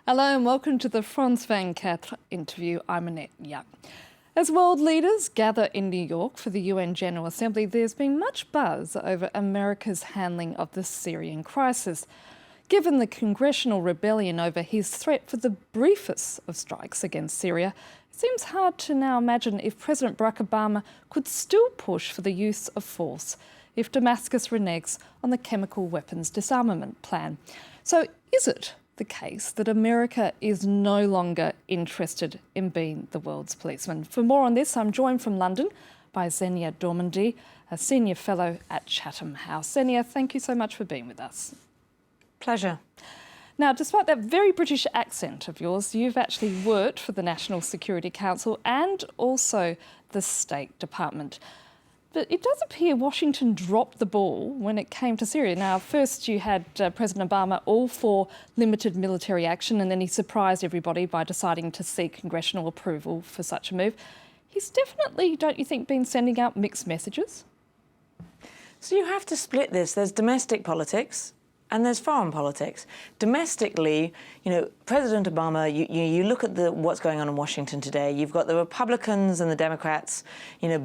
Hello and welcome to the France 24 interview. I'm Annette Young. As world leaders gather in New York for the UN General Assembly, there's been much buzz over America's handling of the Syrian crisis. Given the congressional rebellion over his threat for the briefest of strikes against Syria, it seems hard to now imagine if President Barack Obama could still push for the use of force if Damascus reneges on the chemical weapons disarmament plan. So is it the case that America is no longer interested in being the world's policeman? For more on this, I'm joined from London by Xenia Dormandy, a Senior Fellow at Chatham House. Xenia, thank you so much for being with us. Pleasure. Now, despite that very British accent of yours, you've actually worked for the National Security Council and also the State Department. But it does appear Washington dropped the ball when it came to Syria. Now, first you had President Obama all for limited military action, and then he surprised everybody by deciding to seek congressional approval for such a move. He's definitely, don't you think, been sending out mixed messages? So you have to split this. There's domestic politics and there's foreign politics. Domestically, President Obama, you look at what's going on in Washington today. You've got the Republicans and the Democrats,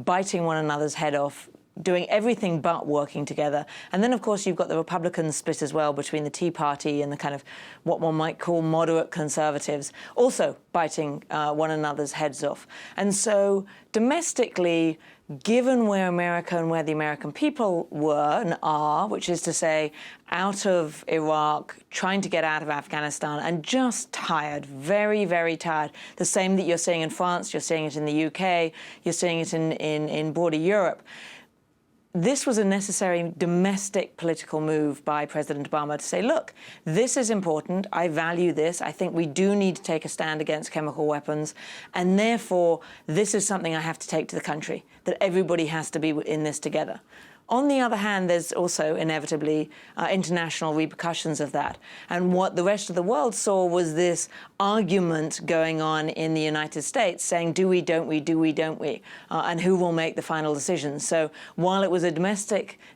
biting one another's head off, doing everything but working together. And then, of course, you've got the Republicans split as well between the Tea Party and the kind of what one might call moderate conservatives, also biting one another's heads off. And so domestically, given where America and where the American people were and are, which is to say out of Iraq, trying to get out of Afghanistan, and just tired, very, very tired. The same that you're seeing in France, you're seeing it in the UK, you're seeing it in broader Europe. This was a necessary domestic political move by President Obama to say, look, this is important. I value this. I think we do need to take a stand against chemical weapons. And therefore, this is something I have to take to the country, that everybody has to be in this together. On the other hand, there's also inevitably international repercussions of that. And what the rest of the world saw was this argument going on in the United States saying, do we, don't we, do we, don't we? And who will make the final decisions? So while it was a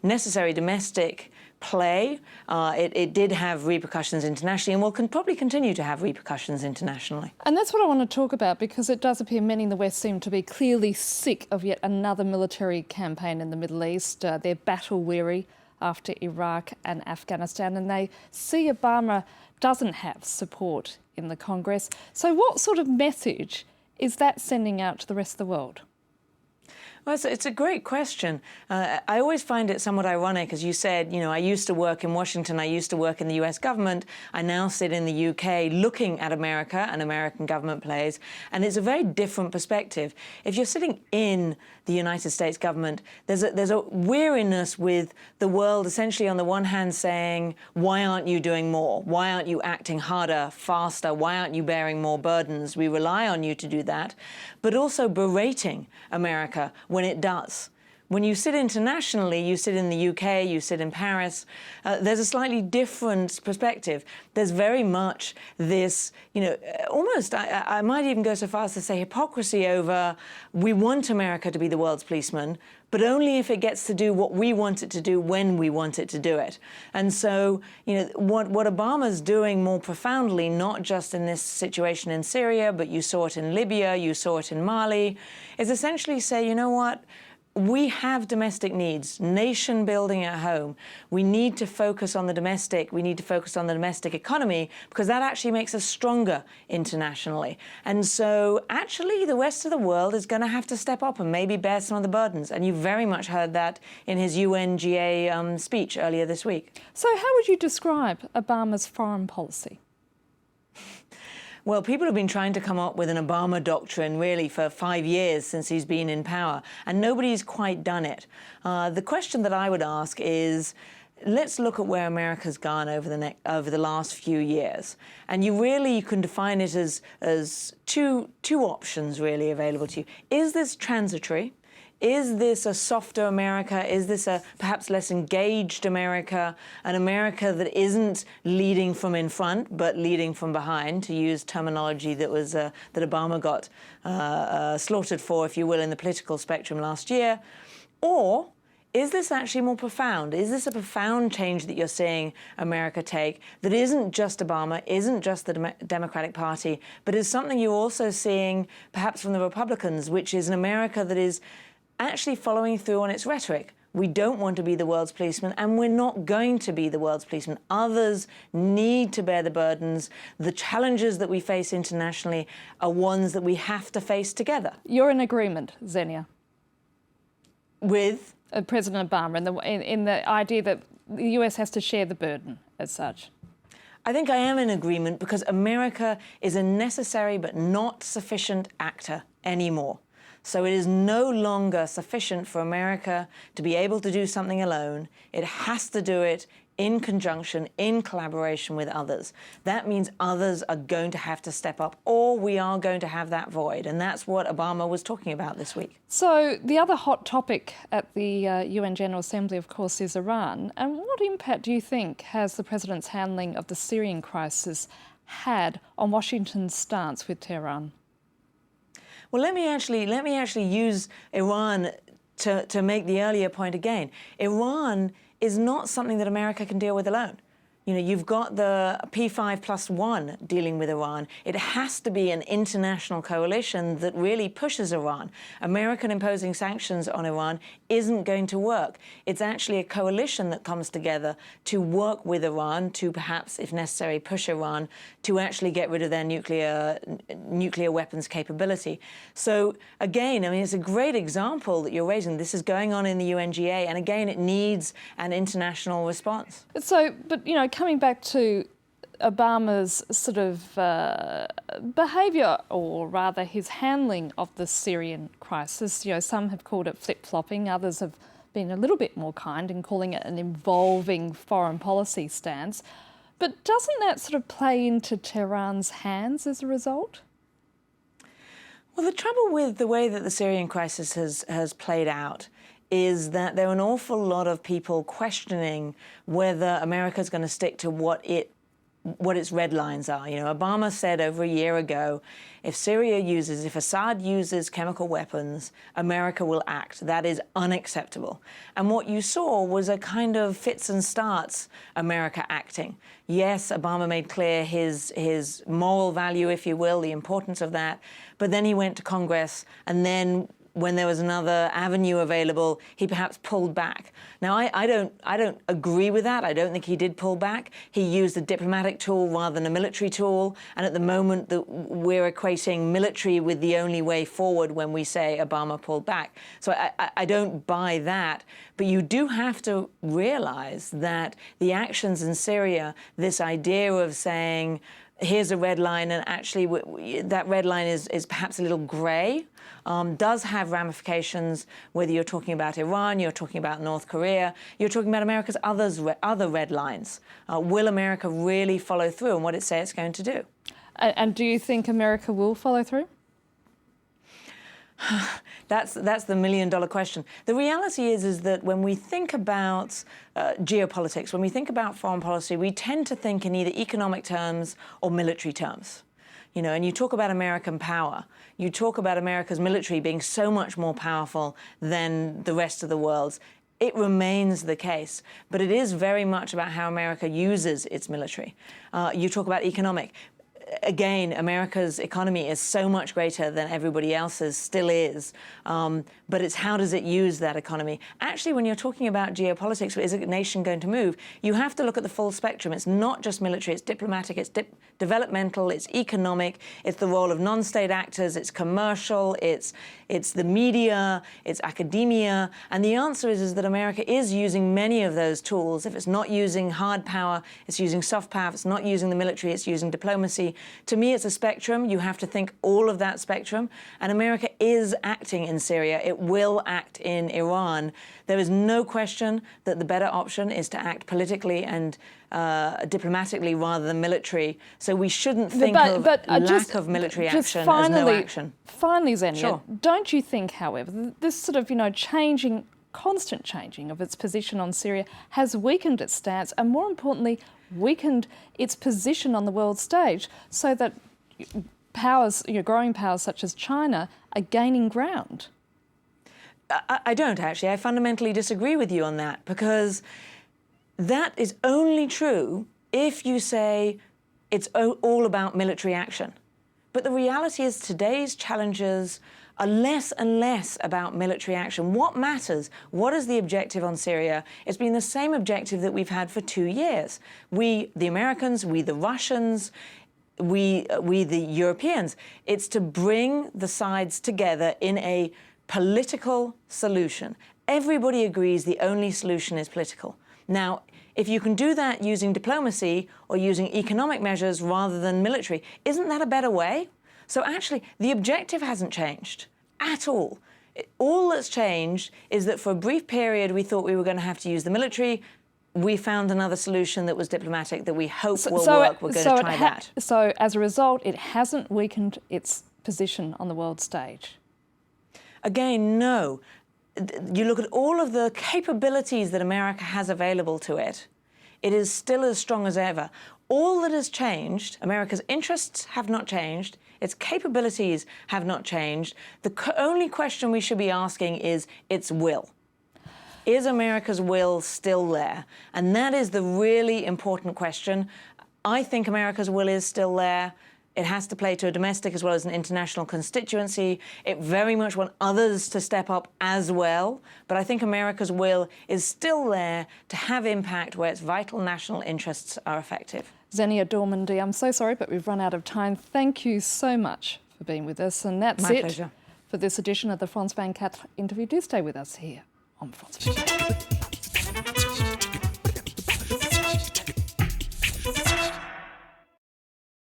necessary domestic play, it did have repercussions internationally and will probably continue to have repercussions internationally. And that's what I want to talk about, because it does appear many in the West seem to be clearly sick of yet another military campaign in the Middle East. They're battle-weary after Iraq and Afghanistan, and they see Obama doesn't have support in the Congress. So what sort of message is that sending out to the rest of the world? Well, it's a great question. I always find it somewhat ironic, as you said, I used to work in Washington, I used to work in the US government. I now sit in the UK looking at America and American government plays, and it's a very different perspective. If you're sitting in the United States government, there's a weariness with the world essentially on the one hand saying, why aren't you doing more? Why aren't you acting harder, faster? Why aren't you bearing more burdens? We rely on you to do that. But also berating America when it does. When you sit internationally, you sit in the UK, you sit in Paris, there's a slightly different perspective. There's very much this, almost, I might even go so far as to say hypocrisy over, we want America to be the world's policeman, but only if it gets to do what we want it to do when we want it to do it. And so, what Obama's doing more profoundly, not just in this situation in Syria, but you saw it in Libya, you saw it in Mali, is essentially say, you know what? We have domestic needs, nation building at home. We need to focus on the domestic. We need to focus on the domestic economy because that actually makes us stronger internationally. And so actually the rest of the world is going to have to step up and maybe bear some of the burdens. And you very much heard that in his UNGA speech earlier this week. So how would you describe Obama's foreign policy? Well, people have been trying to come up with an Obama doctrine really for 5 years since he's been in power, and nobody's quite done it. The question that I would ask is, let's look at where America's gone over the last few years. And you can define it as two options really available to you. Is this transitory? Is this a softer America? Is this a perhaps less engaged America, an America that isn't leading from in front but leading from behind, to use terminology that was that Obama got slaughtered for, if you will, in the political spectrum last year? Or is this actually more profound? Is this a profound change that you're seeing America take that isn't just Obama, isn't just the Democratic Party, but is something you're also seeing perhaps from the Republicans, which is an America that is actually following through on its rhetoric? We don't want to be the world's policeman, and we're not going to be the world's policeman. Others need to bear the burdens. The challenges that we face internationally are ones that we have to face together. You're in agreement, Xenia? With? President Obama in the idea that the US has to share the burden as such. I think I am in agreement because America is a necessary but not sufficient actor anymore. So it is no longer sufficient for America to be able to do something alone. It has to do it in conjunction, in collaboration with others. That means others are going to have to step up, or we are going to have that void. And that's what Obama was talking about this week. So the other hot topic at the UN General Assembly, of course, is Iran. And what impact do you think has the president's handling of the Syrian crisis had on Washington's stance with Tehran? Well, let me actually use Iran to make the earlier point again. Iran is not something that America can deal with alone. You know, you've got the P5+1 dealing with Iran. It has to be an international coalition that really pushes Iran. American imposing sanctions on Iran isn't going to work. It's actually a coalition that comes together to work with Iran to perhaps, if necessary, push Iran to actually get rid of their nuclear weapons capability. So again, I mean, it's a great example that you're raising. This is going on in the UNGA, and again, it needs an international response. So, but, you know, coming back to Obama's sort of behaviour, or rather his handling of the Syrian crisis, you know, some have called it flip-flopping, others have been a little bit more kind in calling it an evolving foreign policy stance. But doesn't that sort of play into Tehran's hands as a result? Well, the trouble with the way that the Syrian crisis has played out is that there are an awful lot of people questioning whether America's going to stick to what its red lines are. You know, Obama said over a year ago, if Assad uses chemical weapons, America will act. That is unacceptable. And what you saw was a kind of fits and starts America acting. Yes, Obama made clear his moral value, if you will, the importance of that. But then he went to Congress, and then when there was another avenue available, he perhaps pulled back. Now, I don't agree with that. I don't think he did pull back. He used a diplomatic tool rather than a military tool. And at the moment, we're equating military with the only way forward when we say Obama pulled back. So I don't buy that. But you do have to realize that the actions in Syria, this idea of saying, here's a red line, and actually that red line is perhaps a little grey, does have ramifications, whether you're talking about Iran, you're talking about North Korea, you're talking about America's other red lines. Will America really follow through on what it says it's going to do? And do you think America will follow through? That's the million-dollar question. The reality is that when we think about geopolitics, when we think about foreign policy, we tend to think in either economic terms or military terms. You know, and you talk about American power. You talk about America's military being so much more powerful than the rest of the world's. It remains the case, but it is very much about how America uses its military. You talk about economic. Again, America's economy is so much greater than everybody else's, still is. But it's how does it use that economy? Actually, when you're talking about geopolitics, is a nation going to move, you have to look at the full spectrum. It's not just military, it's diplomatic, it's developmental, it's economic, it's the role of non-state actors, it's commercial, it's the media, it's academia. And the answer is that America is using many of those tools. If it's not using hard power, it's using soft power. If it's not using the military, it's using diplomacy. To me, it's a spectrum. You have to think all of that spectrum. And America is acting in Syria. It will act in Iran. There is no question that the better option is to act politically and diplomatically rather than military. So we shouldn't think of lack of military action as no action. Finally, Xenia, sure. Don't you think, however, this sort of, constant changing of its position on Syria has weakened its stance and, more importantly, weakened its position on the world stage, so that powers, growing powers such as China, are gaining ground? I don't, actually. I fundamentally disagree with you on that, because that is only true if you say it's all about military action. But the reality is today's challenges are less and less about military action. What matters? What is the objective on Syria? It's been the same objective that we've had for 2 years. We, the Americans, we, the Russians, we, the Europeans. It's to bring the sides together in a political solution. Everybody agrees the only solution is political. Now, if you can do that using diplomacy or using economic measures rather than military, isn't that a better way? So actually, the objective hasn't changed at all. All that's changed is that for a brief period we thought we were going to have to use the military. We found another solution that was diplomatic that we hope will work. We're going to try that. So as a result, it hasn't weakened its position on the world stage? Again, no. You look at all of the capabilities that America has available to it, it is still as strong as ever. All that has changed, America's interests have not changed, its capabilities have not changed. The only question we should be asking is its will. Is America's will still there? And that is the really important question. I think America's will is still there. It has to play to a domestic as well as an international constituency. It very much wants others to step up as well. But I think America's will is still there to have impact where its vital national interests are effective. Xenia Dormandy, I'm so sorry, but we've run out of time. Thank you so much for being with us. And that's My pleasure. For this edition of the France 24 interview. Do stay with us here on France 24.